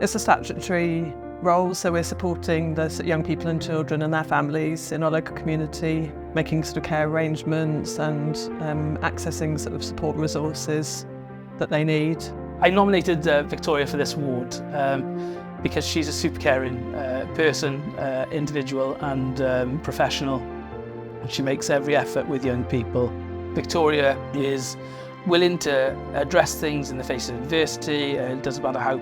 It's a statutory role, so we're supporting the young people and children and their families in our local community, making sort of care arrangements and accessing sort of support resources that they need. I nominated Victoria for this award because she's a super caring person, individual and professional. She makes every effort with young people. Victoria is willing to address things in the face of adversity. It doesn't matter how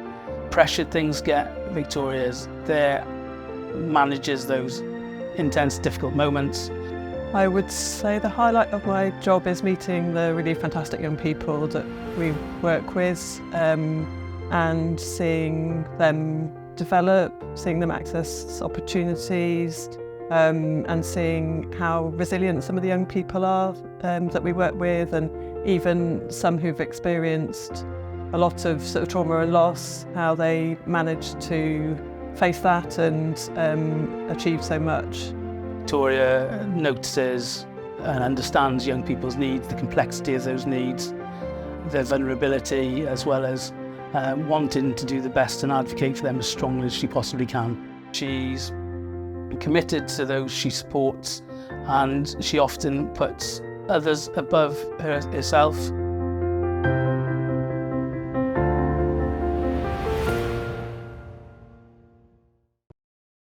pressured things get. Victoria's there, manages those intense, difficult moments. I would say the highlight of my job is meeting the really fantastic young people that we work with and seeing them develop, seeing them access opportunities and seeing how resilient some of the young people are that we work with, and even some who've experienced a lot of sort of trauma and loss, how they manage to face that and achieve so much. Victoria notices and understands young people's needs, the complexity of those needs, their vulnerability, as well as wanting to do the best and advocate for them as strongly as she possibly can. She's committed to those she supports, and she often puts others above herself.